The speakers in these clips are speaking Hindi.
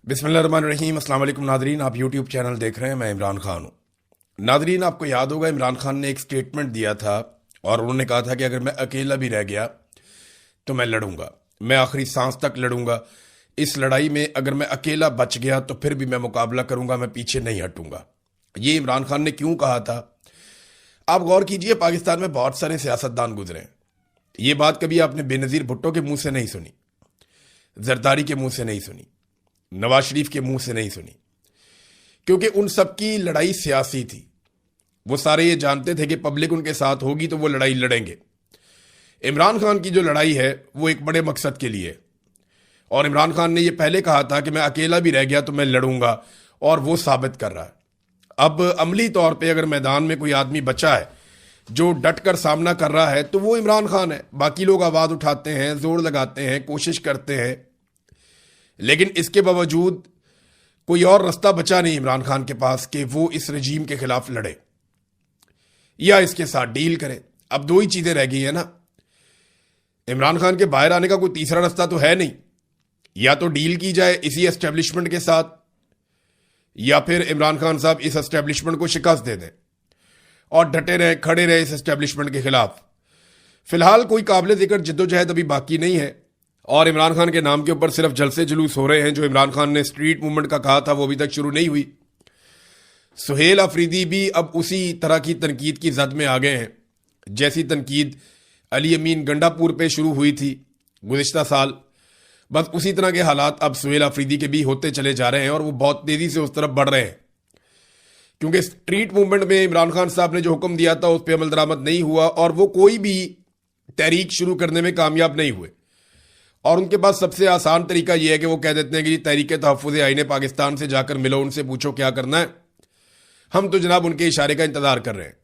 बिस्मिल्लाहिर्रहमानिर्रहीम। अस्सलाम वालेकुम नादरीन, आप यूट्यूब चैनल देख रहे हैं। मैं इमरान खान हूँ। नादरीन, आपको याद होगा इमरान खान ने एक स्टेटमेंट दिया था और उन्होंने कहा था कि अगर मैं अकेला भी रह गया तो मैं लड़ूंगा, मैं आखिरी सांस तक लड़ूंगा। इस लड़ाई में अगर मैं अकेला बच गया तो फिर भी मैं मुकाबला करूंगा, मैं पीछे नहीं हटूंगा। ये इमरान खान ने क्यों कहा था? आप गौर कीजिए, पाकिस्तान में बहुत सारे सियासतदान गुजरे हैं। ये बात कभी आपने बेनज़ीर भुट्टो के मुंह से नहीं सुनी, जरदारी के मुंह से नहीं सुनी, नवाज शरीफ के मुंह से नहीं सुनी, क्योंकि उन सबकी लड़ाई सियासी थी। वो सारे ये जानते थे कि पब्लिक उनके साथ होगी तो वो लड़ाई लड़ेंगे। इमरान खान की जो लड़ाई है वो एक बड़े मकसद के लिए है और इमरान खान ने ये पहले कहा था कि मैं अकेला भी रह गया तो मैं लड़ूंगा, और वो साबित कर रहा है। अब अमली तौर पे अगर मैदान में कोई आदमी बचा है जो डट कर सामना कर रहा है तो वो इमरान खान है। बाकी लोग आवाज उठाते हैं, जोर लगाते हैं, कोशिश करते हैं, लेकिन इसके बावजूद कोई और रास्ता बचा नहीं इमरान खान के पास कि वो इस रजीम के खिलाफ लड़े या इसके साथ डील करे। अब दो ही चीजें रह गई है ना, इमरान खान के बाहर आने का कोई तीसरा रास्ता तो है नहीं। या तो डील की जाए इसी एस्टेब्लिशमेंट के साथ, या फिर इमरान खान साहब इस एस्टेब्लिशमेंट को शिकस्त दे दें और डटे रहे, खड़े रहे इस एस्टेब्लिशमेंट के खिलाफ। फिलहाल कोई काबिल जिक्र जिद्दोजहद अभी बाकी नहीं है और इमरान खान के नाम के ऊपर सिर्फ जलसे जुलूस हो रहे हैं। जो इमरान खान ने स्ट्रीट मूवमेंट का कहा था वो अभी तक शुरू नहीं हुई। सुहेल अफरीदी भी अब उसी तरह की तनकीद की जद में आ गए हैं जैसी तनकीद अली अमीन गंडापुर पे शुरू हुई थी गुज़िश्ता साल। बस उसी तरह के हालात अब सुहेल अफरीदी के भी होते चले जा रहे हैं और वो बहुत तेजी से उस तरफ बढ़ रहे हैं, क्योंकि स्ट्रीट मूवमेंट में इमरान खान साहब ने जो हुक्म दिया था उस पर अमल दरामद नहीं हुआ और वो कोई भी तहरीक शुरू करने में कामयाब नहीं हुए। और उनके पास सबसे आसान तरीका यह है कि वो कह देते हैं कि तहरीक तहफ़्फ़ुज़ आईन पाकिस्तान से जाकर मिलो, उनसे पूछो क्या करना है, हम तो जनाब उनके इशारे का इंतजार कर रहे हैं।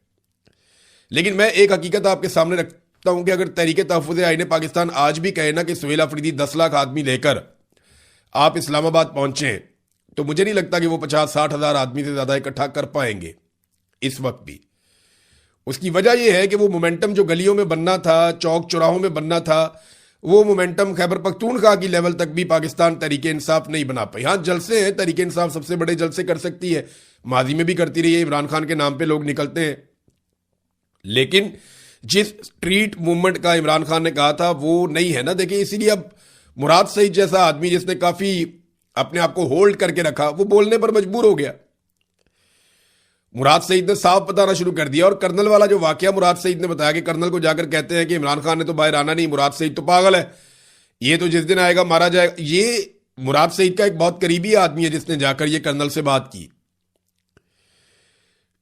लेकिन मैं एक हकीकत आपके सामने रखता हूं कि अगर तहरीक तहफ़्फ़ुज़ आईन पाकिस्तान आज भी कहे ना कि सुहेल अफरीदी 10 लाख आदमी लेकर आप इस्लामाबाद पहुंचे, तो मुझे नहीं लगता कि वो 50-60 हज़ार आदमी से ज्यादा इकट्ठा कर पाएंगे इस वक्त भी। उसकी वजह यह है कि वो मोमेंटम जो गलियों में बनना था, चौक चौराहों में बनना था, वो मोमेंटम खैबर पख्तूनख्वा की लेवल तक भी पाकिस्तान तहरीक इंसाफ नहीं बना पाई। हाँ, जलसे हैं, तहरीक इंसाफ सबसे बड़े जलसे कर सकती है, माजी में भी करती रही है, इमरान खान के नाम पे लोग निकलते हैं। लेकिन जिस स्ट्रीट मूवमेंट का इमरान खान ने कहा था वो नहीं है ना। देखिए, इसीलिए अब मुराद सईद जैसा आदमी जिसने काफी अपने आप को होल्ड करके रखा, वो बोलने पर मजबूर हो गया। मुराद सईद ने साफ बताना शुरू कर दिया। और कर्नल वाला जो वाकया मुराद सईद ने बताया कि कर्नल को जाकर कहते हैं कि इमरान खान ने तो बाहर आना नहीं, मुराद सईद तो पागल है, ये तो जिस दिन आएगा मारा जाएगा। ये मुराद सईद का एक बहुत करीबी आदमी है जिसने जाकर ये कर्नल से बात की।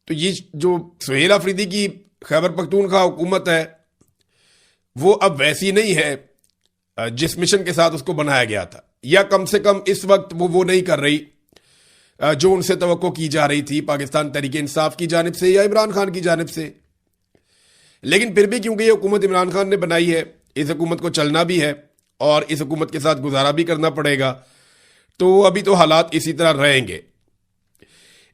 तो ये जो सुहेल अफरीदी की खैबर पख्तूनख्वा हुकूमत है वो अब वैसी नहीं है जिस मिशन के साथ उसको बनाया गया था, या कम से कम इस वक्त वो नहीं कर रही जो उनसे तवक्को की जा रही थी पाकिस्तान तहरीक इंसाफ की जानिब से या इमरान खान की जानिब से। लेकिन फिर भी क्योंकि ये हुकूमत इमरान खान ने बनाई है, इस हुकूमत को चलना भी है और इस हुकूमत के साथ गुजारा भी करना पड़ेगा, तो अभी तो हालात इसी तरह रहेंगे।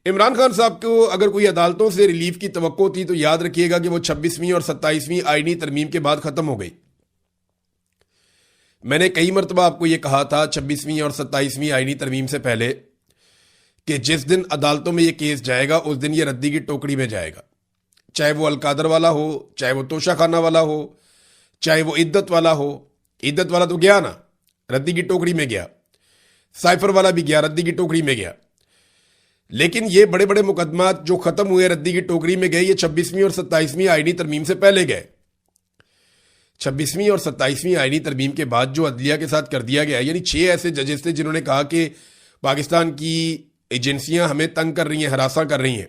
इमरान खान साहब को अगर कोई अदालतों से रिलीफ की तवक्को थी तो याद रखिएगा कि वो 26वीं और 27वीं आईनी तरमीम के बाद खत्म हो गई। मैंने कई मरतबा आपको यह कहा था 26वीं और 27वीं आईनी तरमीम से पहले कि जिस दिन अदालतों में यह केस जाएगा उस दिन यह रद्दी की टोकरी में जाएगा। चाहे वो अलकादर वाला हो, चाहे वो तोशा खाना वाला हो, चाहे वो इद्दत वाला हो। इद्दत वाला तो गया ना, रद्दी की टोकरी में गया। साइफर वाला भी गया, रद्दी की टोकरी में गया। लेकिन ये बड़े बड़े मुकदमात जो खत्म हुए रद्दी की टोकरी में गए, ये 26वीं और 27वीं आईनी तरमीम से पहले गए। 26वीं और 27वीं आईनी तरमीम के बाद जो अदलिया के साथ कर दिया गया, यानी 6 ऐसे जजेस थे जिन्होंने कहा कि पाकिस्तान की एजेंसियां हमें तंग कर रही हैं, हरासा कर रही हैं।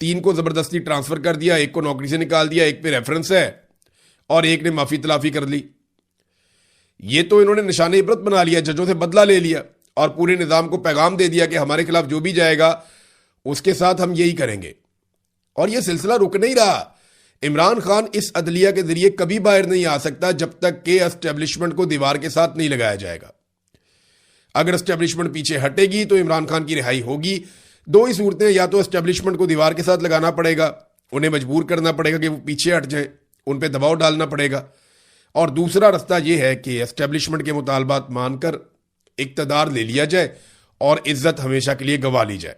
3 को जबरदस्ती ट्रांसफर कर दिया, 1 को नौकरी से निकाल दिया, 1 पे रेफरेंस है और 1 ने माफी तलाफी कर ली। ये तो इन्होंने निशाने इबरत बना लिया, जजों से बदला ले लिया और पूरे निजाम को पैगाम दे दिया कि हमारे खिलाफ जो भी जाएगा उसके साथ हम यही करेंगे। और यह सिलसिला रुक नहीं रहा। इमरान खान इस अदलिया के जरिए कभी बाहर नहीं आ सकता जब तक कि एस्टेब्लिशमेंट को दीवार के साथ नहीं लगाया जाएगा। अगर एस्टेब्लिशमेंट पीछे हटेगी तो इमरान खान की रिहाई होगी। दो ही सूरतें, या तो एस्टेब्लिशमेंट को दीवार के साथ लगाना पड़ेगा, उन्हें मजबूर करना पड़ेगा कि वो पीछे हट जाएं, उन पर दबाव डालना पड़ेगा, और दूसरा रास्ता यह है कि एस्टेब्लिशमेंट के मुतालबात मानकर इक्तदार ले लिया जाए और इज्जत हमेशा के लिए गंवा ली जाए।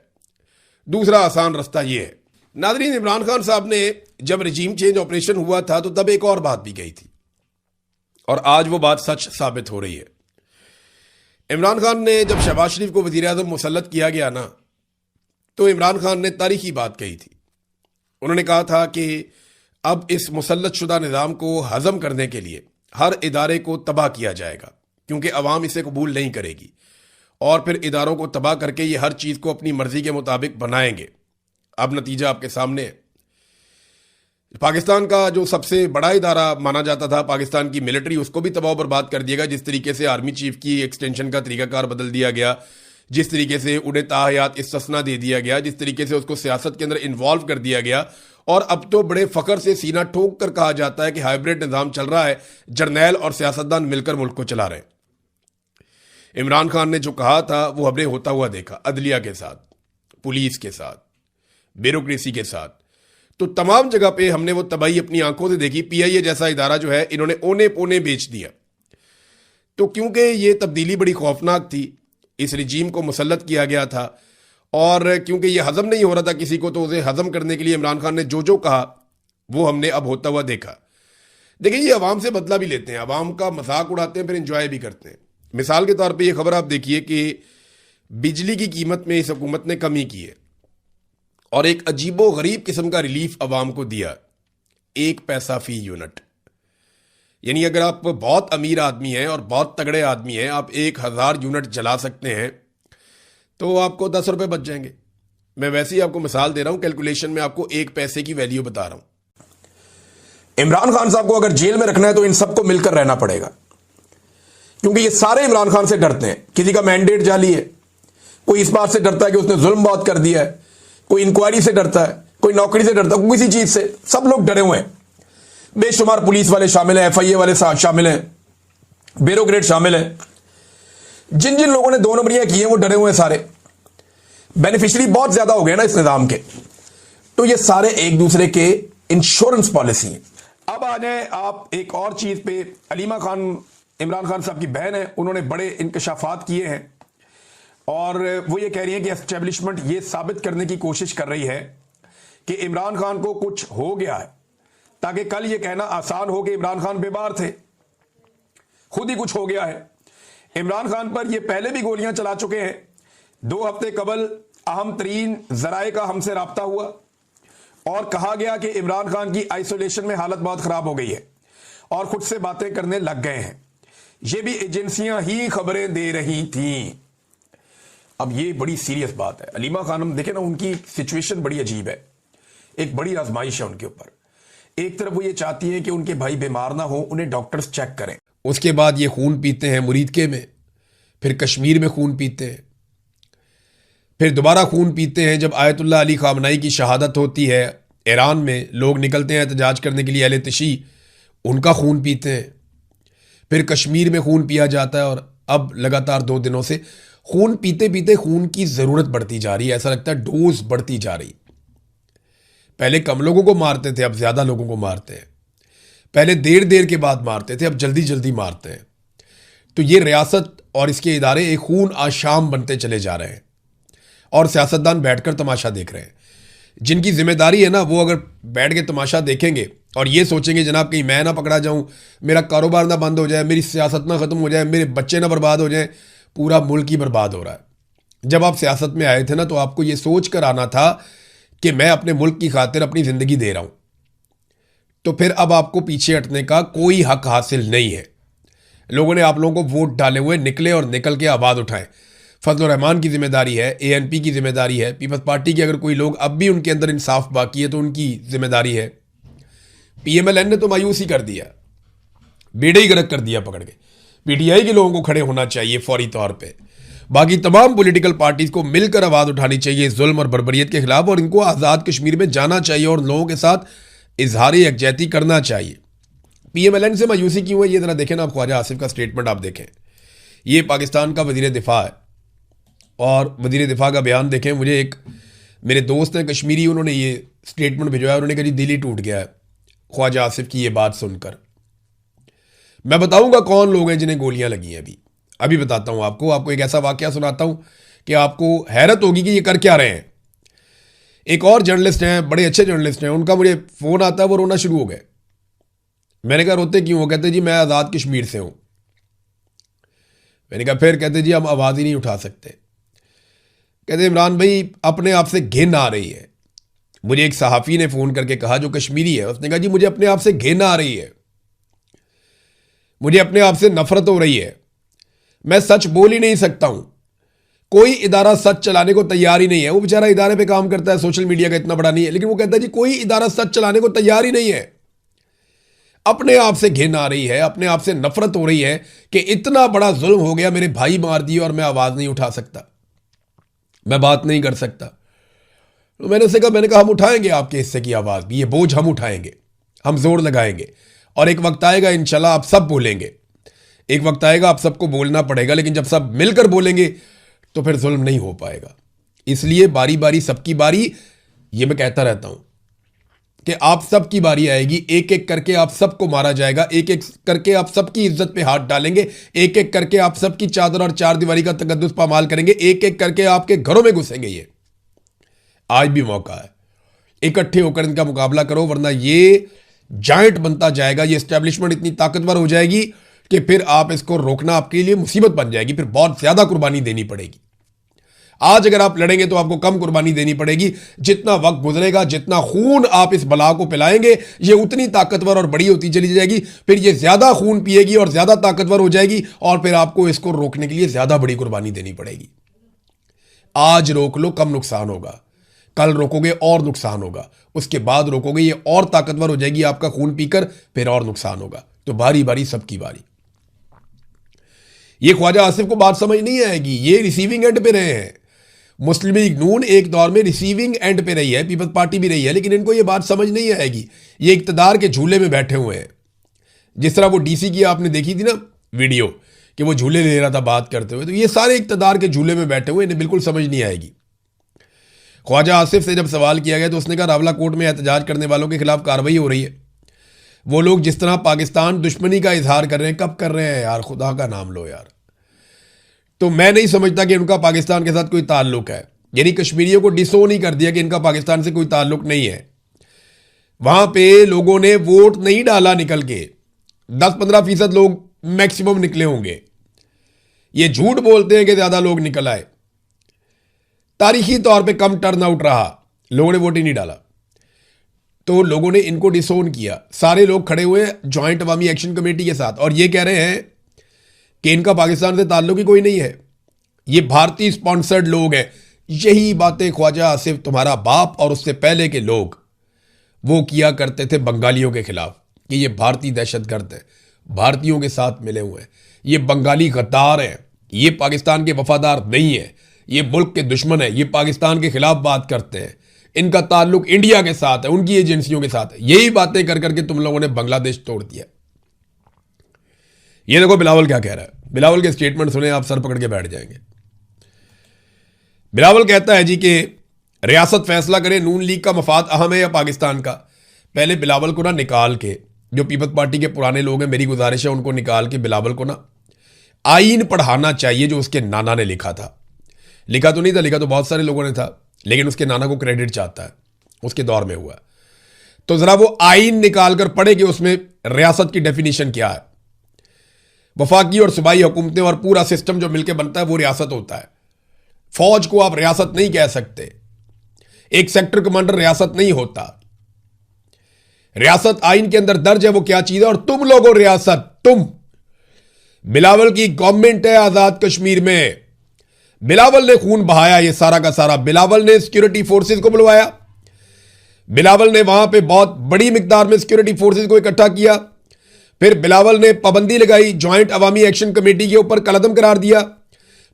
दूसरा आसान रास्ता यह है। नाज़रीन, इमरान खान साहब ने जब रजीम चेंज ऑपरेशन हुआ था तो तब एक और बात भी कही थी और आज वो बात सच साबित हो रही है। इमरान खान ने जब शहबाज शरीफ को वजीर आज़म मुसल्लत किया गया ना, तो इमरान खान ने तारीखी बात कही थी। उन्होंने कहा था कि अब इस मुसल्लत शुदा निज़ाम को हज़म करने के लिए हर इदारे को तबाह किया जाएगा, क्योंकि अवाम इसे कबूल नहीं करेगी और फिर इदारों को तबाह करके ये हर चीज़ को अपनी मर्जी के मुताबिक बनाएंगे। अब नतीजा आपके सामने है। पाकिस्तान का जो सबसे बड़ा इदारा माना जाता था, पाकिस्तान की मिलिट्री, उसको भी तबाह बर्बाद कर दिया गया। जिस तरीके से आर्मी चीफ की एक्सटेंशन का तरीकाकार बदल दिया गया, जिस तरीके से उन्हें ताहयात इस्तिस्ना दे दिया गया, जिस तरीके से उसको सियासत के अंदर इन्वॉल्व कर दिया गया, और अब तो बड़े फख्र से सीना ठोक कर कहा जाता है कि हाइब्रिड निज़ाम चल रहा है, जर्नैल और सियासतदान मिलकर मुल्क को चला रहे हैं। इमरान खान ने जो कहा था वो हमने होता हुआ देखा, अदलिया के साथ, पुलिस के साथ, ब्यूरोक्रेसी के साथ। तो तमाम जगह पे हमने वो तबाही अपनी आंखों से देखी। पीआईए जैसा इदारा जो है, इन्होंने ओने पोने बेच दिया। तो क्योंकि ये तब्दीली बड़ी खौफनाक थी, इस रिजीम को मुसल्लत किया गया था, और क्योंकि ये हजम नहीं हो रहा था किसी को, तो उसे हजम करने के लिए इमरान खान ने जो जो कहा वो हमने अब होता हुआ देखा। देखिए, ये अवाम से बदला भी लेते हैं, अवाम का मजाक उड़ाते हैं, फिर इंजॉय भी करते हैं। मिसाल के तौर पे ये खबर आप देखिए कि बिजली की कीमत में इस हुकूमत ने कमी की है और एक अजीबो गरीब किस्म का रिलीफ अवाम को दिया, 1 पैसा फी यूनिट। यानी अगर आप बहुत अमीर आदमी हैं और बहुत तगड़े आदमी हैं, आप 1000 यूनिट जला सकते हैं तो आपको 10 रुपए बच जाएंगे। मैं वैसे ही आपको मिसाल दे रहा हूं, कैलकुलेशन में आपको 1 पैसे की वैल्यू बता रहा हूं। इमरान खान साहब को अगर जेल में रखना है तो इन सबको मिलकर रहना पड़ेगा, क्योंकि ये सारे इमरान खान से डरते हैं। किसी का मैंडेट जाली है, कोई इस बात से डरता है कि उसने जुल्म बहुत कर दिया है, कोई इंक्वायरी से डरता है, कोई नौकरी से डरता है, किसी चीज से। सब लोग डरे हुए हैं। बेशुमार पुलिस वाले शामिल हैं, एफआईए वाले शामिल हैं, ब्यूरोक्रेट शामिल हैं। जिन जिन लोगों ने 2 नंबरियां की हैं वो डरे हुए हैं सारे। बेनिफिशियरी बहुत ज्यादा हो गए ना इस निजाम के, तो ये सारे एक दूसरे के इंश्योरेंस पॉलिसी हैं। अब आ जाए आप एक और चीज पे। अलीमा खान, इमरान खान साहब की बहन है, उन्होंने बड़े इंकशाफात किए हैं और वो ये कह रही है कि एस्टेब्लिशमेंट ये साबित करने की कोशिश कर रही है कि इमरान खान को कुछ हो गया है, ताकि कल ये कहना आसान हो कि इमरान खान बेबार थे, खुद ही कुछ हो गया है। इमरान खान पर ये पहले भी गोलियां चला चुके हैं। 2 हफ्ते कबल अहम तरीन जराए का हमसे राब्ता हुआ और कहा गया कि इमरान खान की आइसोलेशन में हालत बहुत खराब हो गई है और खुद से बातें करने लग गए हैं। ये भी एजेंसियां ही खबरें दे रही थीं। अब ये बड़ी सीरियस बात है। अलीमा खानम देखे ना, उनकी सिचुएशन बड़ी अजीब है, एक बड़ी आजमाइश है उनके ऊपर। एक तरफ वो ये चाहती है कि उनके भाई बीमार ना हो, उन्हें डॉक्टर्स चेक करें, उसके बाद ये खून पीते हैं मुरीदके में, फिर कश्मीर में खून पीते हैं, फिर दोबारा खून पीते हैं जब आयतुल्लाह अली खामनाई की शहादत होती है ईरान में, लोग निकलते हैं एहतजाज करने के लिए, अहले तशी, उनका खून पीते हैं, फिर कश्मीर में खून पिया जाता है, और अब लगातार 2 दिनों से खून पीते पीते खून की ज़रूरत बढ़ती जा रही है। ऐसा लगता है डोज बढ़ती जा रही। पहले कम लोगों को मारते थे, अब ज़्यादा लोगों को मारते हैं। पहले देर देर के बाद मारते थे, अब जल्दी जल्दी मारते हैं। तो ये रियासत और इसके इदारे एक खून आशाम बनते चले जा रहे हैं और सियासतदान बैठकर तमाशा देख रहे हैं। जिनकी जिम्मेदारी है ना, वो अगर बैठ के तमाशा देखेंगे और ये सोचेंगे जनाब कहीं मैं ना पकड़ा जाऊं, मेरा कारोबार ना बंद हो जाए, मेरी सियासत ना ख़त्म हो जाए, मेरे बच्चे ना बर्बाद हो जाए, पूरा मुल्क ही बर्बाद हो रहा है। जब आप सियासत में आए थे ना, तो आपको ये सोच कर आना था कि मैं अपने मुल्क की खातिर अपनी ज़िंदगी दे रहा हूं, तो फिर अब आपको पीछे हटने का कोई हक हासिल नहीं है। लोगों ने आप लोगों को वोट डाले हुए निकले और निकल के आवाज़ उठाएं। फजलुर रहमान की जिम्मेदारी है, एएनपी की जिम्मेदारी है, पीपल्स पार्टी के अगर कोई लोग अब भी उनके अंदर इंसाफ बाकी है तो उनकी जिम्मेदारी है। पीएमएलएन ने तो मायूस ही कर दिया, बेड़े ही गर्क कर दिया पकड़ के। पीटीआई के लोगों को खड़े होना चाहिए फौरी तौर पे। बाकी तमाम पॉलिटिकल पार्टीज को मिलकर आवाज़ उठानी चाहिए जुल्म और बर्बरियत के खिलाफ, और इनको आज़ाद कश्मीर में जाना चाहिए और लोगों के साथ इजहारी यकजहती करना चाहिए। पीएमएलएन से मायूसी क्यों है, ये जरा देखें ना आप। ख्वाजा आसिफ का स्टेटमेंट आप देखें, ये पाकिस्तान का वजीर दिफा है और वजीर दिफा का बयान देखें। मुझे एक मेरे दोस्त हैं कश्मीरी, उन्होंने ये स्टेटमेंट भिजवाया, उन्होंने कहा जी दिल ही टूट गया है ख्वाजा आसिफ की ये बात सुनकर। मैं बताऊंगा कौन लोग हैं जिन्हें गोलियां लगी हैं अभी। अभी बताता हूं आपको एक ऐसा वाकया सुनाता हूं कि आपको हैरत होगी कि ये कर क्या रहे हैं। एक और जर्नलिस्ट हैं, बड़े अच्छे जर्नलिस्ट हैं, उनका मुझे फोन आता है, वो रोना शुरू हो गए। मैंने कहा रोते क्यों हो? कहते जी मैं आज़ाद कश्मीर से हूं। मैंने कहा फिर? कहते जी हम आवाज़ ही नहीं उठा सकते। कहते इमरान भाई अपने आप से घिन आ रही है। मुझे एक सहाफ़ी ने फ़ोन करके कहा जो कश्मीरी है, उसने कहा जी मुझे अपने आप से घिन आ रही है, मुझे अपने आप से नफरत हो रही है, मैं सच बोल ही नहीं सकता हूं। कोई इदारा सच चलाने को तैयार ही नहीं है। वो बेचारा इदारे पे काम करता है, सोशल मीडिया का इतना बड़ा नहीं है, लेकिन वो कहता है जी कोई इदारा सच चलाने को तैयार ही नहीं है। अपने आप से घिन आ रही है, अपने आप से नफरत हो रही है कि इतना बड़ा जुल्म हो गया, मेरे भाई मार दिए और मैं आवाज़ नहीं उठा सकता, मैं बात नहीं कर सकता। तो मैंने कहा हम उठाएंगे आपके हिस्से की आवाज़ भी, ये बोझ हम उठाएंगे, हम जोर लगाएंगे और एक वक्त आएगा इंशाल्लाह आप सब बोलेंगे। एक वक्त आएगा आप सबको बोलना पड़ेगा, लेकिन जब सब मिलकर बोलेंगे तो फिर जुल्म नहीं हो पाएगा। इसलिए बारी बारी सबकी बारी, ये मैं कहता रहता हूं कि आप सबकी बारी आएगी, एक एक करके आप सबको मारा जाएगा, एक एक करके आप सबकी इज्जत पे हाथ डालेंगे, एक एक करके आप सबकी चादर और चार दीवारी का तकद्दुस पामाल करेंगे, एक एक करके आपके घरों में घुसेंगे। ये आज भी मौका है, इकट्ठे होकर इनका मुकाबला करो, वरना ये जायंट बनता जाएगा, ये एस्टेब्लिशमेंट इतनी ताकतवर हो जाएगी कि फिर आप इसको रोकना आपके लिए मुसीबत बन जाएगी, फिर बहुत ज्यादा कुर्बानी देनी पड़ेगी। आज अगर आप लड़ेंगे तो आपको कम कुर्बानी देनी पड़ेगी, जितना वक्त गुजरेगा, जितना खून आप इस बला को पिलाएंगे, ये उतनी ताकतवर और बड़ी होती चली जाएगी, फिर ये ज्यादा खून पिएगी और ज्यादा ताकतवर हो जाएगी और फिर आपको इसको रोकने के लिए ज्यादा बड़ी कुर्बानी देनी पड़ेगी। आज रोक लो, कम नुकसान होगा, कल रोकोगे और नुकसान होगा, उसके बाद रोकोगे ये और ताकतवर हो जाएगी आपका खून पीकर, फिर और नुकसान होगा। तो बारी बारी सबकी बारी। ये ख्वाजा आसिफ को बात समझ नहीं आएगी, ये रिसीविंग एंड पे रहे हैं। मुस्लिम लीग नून एक दौर में रिसीविंग एंड पे रही है, पीपल्स पार्टी भी रही है, लेकिन इनको ये बात समझ नहीं आएगी। ये इक्तदार के झूले में बैठे हुए हैं। जिस तरह वो डीसी की आपने देखी थी ना वीडियो कि वो झूले ले रहा था बात करते हुए, तो ये सारे इक्तदार के झूले में बैठे हुए, इन्हें बिल्कुल समझ नहीं आएगी। ख्वाजा आसिफ से जब सवाल किया गया तो उसने कहा रावला कोर्ट में एहतजाज करने वालों के खिलाफ कार्रवाई हो रही है। वो लोग जिस तरह पाकिस्तान दुश्मनी का इजहार कर रहे हैं, कब कर रहे हैं यार, खुदा का नाम लो यार। तो मैं नहीं समझता कि उनका पाकिस्तान के साथ कोई ताल्लुक है, यानी कश्मीरियों को डिसोन ही कर दिया कि इनका पाकिस्तान से कोई ताल्लुक नहीं है। वहां पे लोगों ने वोट नहीं डाला निकल के, 10-15% लोग मैक्सिमम निकले होंगे। ये झूठ बोलते हैं कि ज्यादा लोग निकल आए, तारीखी तौर पे कम टर्न आउट रहा, लोगों ने वोट ही नहीं डाला। तो लोगों ने इनको डिसोन किया, सारे लोग खड़े हुए ज्वाइंट अवामी एक्शन कमेटी के साथ और ये कह रहे हैं कि इनका पाकिस्तान से ताल्लुक ही कोई नहीं है, ये भारतीय स्पॉन्सर्ड लोग हैं। यही बातें ख्वाजा आसिफ तुम्हारा बाप और उससे पहले के लोग वो किया करते थे बंगालियों के खिलाफ कि ये भारतीय दहशतगर्द है, भारतीयों के साथ मिले हुए हैं, ये बंगाली गद्दार हैं, ये पाकिस्तान के वफादार नहीं है, ये मुल्क के दुश्मन है, ये पाकिस्तान के खिलाफ बात करते हैं, इनका ताल्लुक इंडिया के साथ है, उनकी एजेंसियों के साथ है। यही बातें कर करके तुम लोगों ने बांग्लादेश तोड़ दिया। ये देखो बिलावल क्या कह रहा है, बिलावल के स्टेटमेंट सुने आप सर पकड़ के बैठ जाएंगे। बिलावल कहता है जी कि रियासत फैसला करे नून लीग का मफाद अहम है या पाकिस्तान का। पहले बिलावल को ना निकाल के, जो पीपल्स पार्टी के पुराने लोग हैं, मेरी गुजारिश है उनको निकाल के बिलावल को ना आईन पढ़ाना चाहिए जो उसके नाना ने लिखा था। लिखा तो नहीं था, लिखा तो बहुत सारे लोगों ने था, लेकिन उसके नाना को क्रेडिट चाहता है, उसके दौर में हुआ। तो जरा वो आईन निकाल कर पढ़े कि उसमें रियासत की डेफिनेशन क्या है। वफाकी और सूबाई हुकूमतें और पूरा सिस्टम जो मिलकर बनता है वो रियासत होता है। फौज को आप रियासत नहीं कह सकते, एक सेक्टर कमांडर रियासत नहीं होता। रियासत आईन के अंदर दर्ज है वो क्या चीज है, और तुम लोगों रियासत, तुम बिलावल की गवर्नमेंट है आजाद कश्मीर में, बिलावल ने खून बहाया ये सारा का सारा, बिलावल ने सिक्योरिटी फोर्सेस को बुलवाया, बिलावल ने वहां पे बहुत बड़ी मिकदार में सिक्योरिटी फोर्सेस को इकट्ठा किया, फिर बिलावल ने पाबंदी लगाई, ज्वाइंट अवामी एक्शन कमेटी के ऊपर कलअदम करार दिया,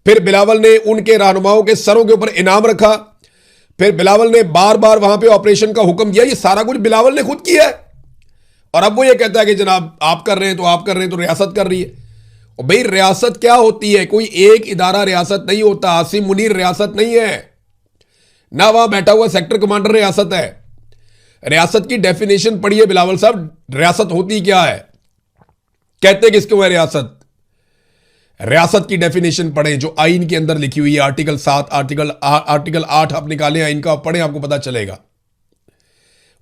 फिर बिलावल ने उनके रहनुमाओं के सरों के ऊपर इनाम रखा, फिर बिलावल ने बार बार वहां पे ऑपरेशन का हुक्म दिया। ये सारा कुछ बिलावल ने खुद किया है और अब वो ये कहता है कि जनाब आप कर रहे हैं तो आप कर रहे हैं तो रियासत कर रही है। और भाई रियासत क्या होती है, कोई एक इदारा रियासत नहीं होता। आसिम मुनीर रियासत नहीं है ना, वहां बैठा हुआ सेक्टर कमांडर रियासत है। रियासत की डेफिनेशन पढ़िए बिलावल साहब, रियासत होती क्या है, कहते किसको है रियासत। रियासत की डेफिनेशन पढ़ें जो आइन के अंदर लिखी हुई है, आर्टिकल 7, आर्टिकल 8 आप निकालें आइन का, पढ़ें, आपको पता चलेगा।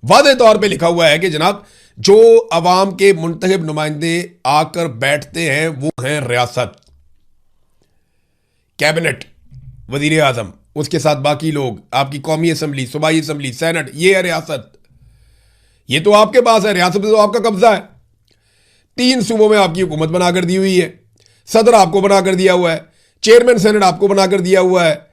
वादे तौर पे लिखा हुआ है कि जनाब जो अवाम के मुंतखब नुमाइंदे आकर बैठते हैं वो हैं रियासत, कैबिनेट, वजीर आजम, उसके साथ बाकी लोग, आपकी कौमी असम्बली, सूबाई असम्बली, सेनेट, ये है रियासत। ये तो आपके पास है, रियासत तो आपका कब्जा है। 3 सूबों में आपकी हुकूमत बनाकर दी हुई है, सदर आपको बनाकर दिया हुआ है, चेयरमैन सेनेट आपको बनाकर दिया हुआ है,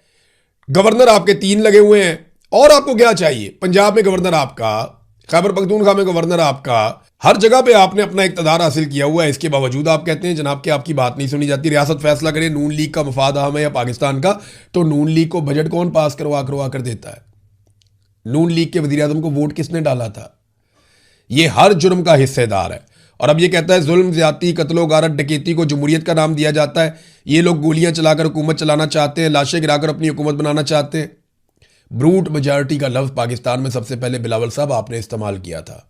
गवर्नर आपके 3 लगे हुए हैं, और आपको क्या चाहिए? पंजाब में गवर्नर आपका, खैबर पख्तूनख्वा में गवर्नर आपका, हर जगह पे आपने अपना इक़्तिदार हासिल किया हुआ है। इसके बावजूद आप कहते हैं जनाब कि आपकी बात नहीं सुनी जाती। रियासत फैसला करे नून लीग का मफाद अहम है या पाकिस्तान का, तो नून लीग को बजट कौन पास करवा कर देता है? नून लीग के वज़ीर आज़म को वोट किसने डाला था? ये हर जुर्म का हिस्सेदार है। और अब ये कहता है जुल्म, ज्यादती, कत्लो गारत, डकैती को जमहूरियत का नाम दिया जाता है। ये लोग गोलियां चलाकर हुकूमत चलाना चाहते हैं, लाशें गिराकर अपनी हुकूमत बनाना चाहते हैं। ब्रूट मेजॉरिटी का लफ्ज पाकिस्तान में सबसे पहले बिलावल साहब आपने इस्तेमाल किया था।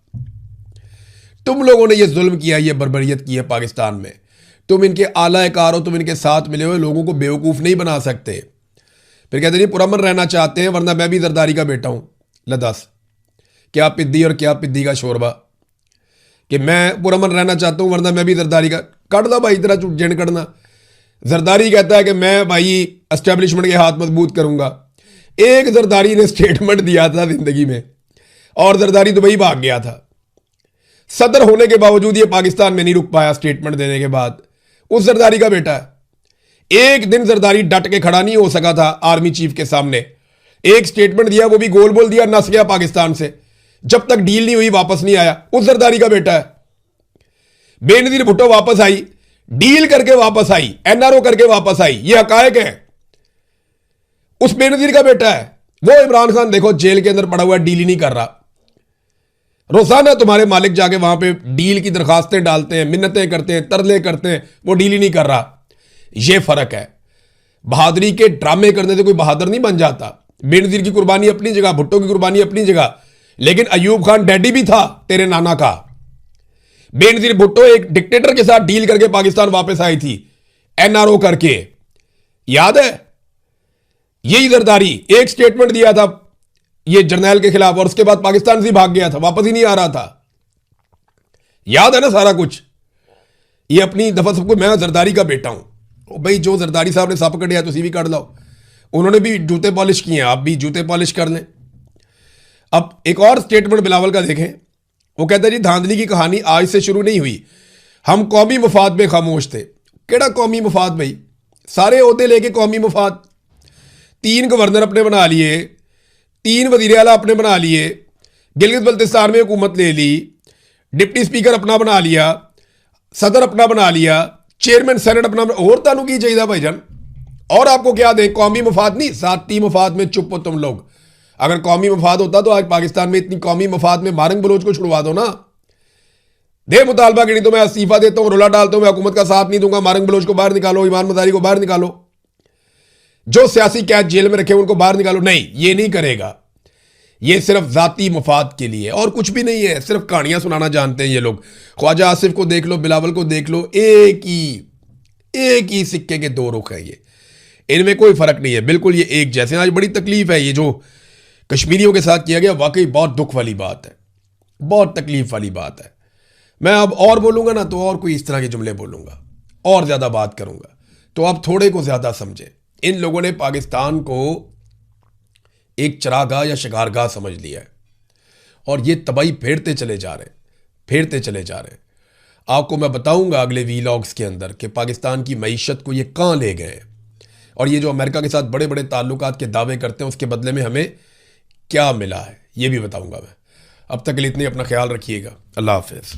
तुम लोगों ने ये जुल्म किया, ये बर्बरियत की है पाकिस्तान में। तुम इनके आला कार हो, तुम इनके साथ मिले हुए लोगों को बेवकूफ नहीं बना सकते। फिर कहते नहीं पुरअमन रहना चाहते हैं वरना मैं भी जरदारी का बेटा हूं। लदस क्या पिद्दी और क्या पिद्दी का शोरबा कि मैं पुरअमन रहना चाहता हूं वरना मैं भी जरदारी का। कट दो भाई इतना जन कटना। जरदारी कहता है कि मैं भाई एस्टेब्लिशमेंट के हाथ मजबूत करूंगा। एक जरदारी ने स्टेटमेंट दिया था जिंदगी में और जरदारी दुबई भाग गया था। सदर होने के बावजूद ये पाकिस्तान में नहीं रुक पाया स्टेटमेंट देने के बाद। उस जरदारी का बेटा है। एक दिन जरदारी डट के खड़ा नहीं हो सका था आर्मी चीफ के सामने। एक स्टेटमेंट दिया, वो भी गोल बोल दिया, नस गया पाकिस्तान से। जब तक डील नहीं हुई वापस नहीं आया। उस जरदारी का बेटा है। बेनजीर भुट्टो वापस आई, डील करके वापस आई, एनआरओ करके वापस आई। ये हकायक है। उस बेनजीर का बेटा है। वो इमरान खान देखो जेल के अंदर पड़ा हुआ है, डील ही नहीं कर रहा। रोजाना तुम्हारे मालिक जाके वहां पे डील की दरखास्तें डालते हैं, मिन्नतें करते हैं, तरले करते हैं, वो डील ही नहीं कर रहा। ये फर्क है। बहादुरी के ड्रामे करने से कोई बहादुर नहीं बन जाता। बेनजीर की कुर्बानी अपनी जगह, भुट्टो की कुर्बानी अपनी जगह, लेकिन अयूब खान डैडी भी था तेरे नाना का। बेनजीर भुट्टो एक डिक्टेटर के साथ डील करके पाकिस्तान वापस आई थी, एनआरओ करके, याद है? यही जरदारी एक स्टेटमेंट दिया था ये जर्नैल के खिलाफ और उसके बाद पाकिस्तान से भाग गया था, वापस ही नहीं आ रहा था। याद है ना सारा कुछ? ये अपनी दफा सबको मैं जरदारी का बेटा हूं। भाई जो जरदारी साहब ने सप कटिया तुसी भी कट लो। उन्होंने भी जूते पॉलिश किए हैं, आप भी जूते पॉलिश कर लें। अब एक और स्टेटमेंट बिलावल का देखें। वो कहता है जी धांधली की कहानी आज से शुरू नहीं हुई, हम कौमी मफाद में खामोश थे। केड़ा कौमी मफाद भाई? सारे ओहदे लेके कौमी मफाद। 3 गवर्नर अपने बना लिए, 3 वजीर आला अपने बना लिए, गिलगित बल्तिस्तान में हुकूमत ले ली, डिप्टी स्पीकर अपना बना लिया, सदर अपना बना लिया, चेयरमैन सेनेट अपना। और तानू की चाहिए भाईजान? और आपको क्या दे? कौमी मफाद नहीं, जाती मफाद में चुप हो तुम लोग। अगर कौमी मफाद होता तो आज पाकिस्तान में इतनी कौमी मफाद में मारंग बलोच को छुड़वा दो ना। दे मुतालबा कि नहीं तो मैं इस्तीफा देता हूं, रोला डालता हूं, मैं हुकूमत का साथ नहीं दूंगा, मारंग बलोच को बाहर निकालो, ईमान मजारी को बाहर निकालो, जो सियासी कैद जेल में रखे उनको बाहर निकालो। नहीं, ये नहीं करेगा। ये सिर्फ जाती मफाद के लिए और कुछ भी नहीं है। सिर्फ कहानियां सुनाना जानते हैं ये लोग। ख्वाजा आसिफ को देख लो, बिलावल को देख लो, एक ही सिक्के के 2 रुख हैं। ये इनमें कोई फर्क नहीं है, बिल्कुल ये एक जैसे। आज बड़ी तकलीफ है ये जो कश्मीरियों के साथ किया गया, वाकई बहुत दुख वाली बात है, बहुत तकलीफ वाली बात है। मैं अब और बोलूंगा ना तो और कोई इस तरह के जुमले बोलूंगा और ज्यादा बात करूंगा, तो आप थोड़े को ज्यादा समझें। इन लोगों ने पाकिस्तान को एक चरागाह या शिकारगाह समझ लिया है और ये तबाही फेरते चले जा रहे हैं। आपको मैं बताऊंगा अगले वीलॉग्स के अंदर कि पाकिस्तान की मईशत को ये कहां ले गए हैं और ये जो अमेरिका के साथ बड़े बड़े ताल्लुकात के दावे करते हैं उसके बदले में हमें क्या मिला है, ये भी बताऊंगा मैं। अब तक के लिए इतनी अपना ख्याल रखिएगा। अल्लाह हाफिज़।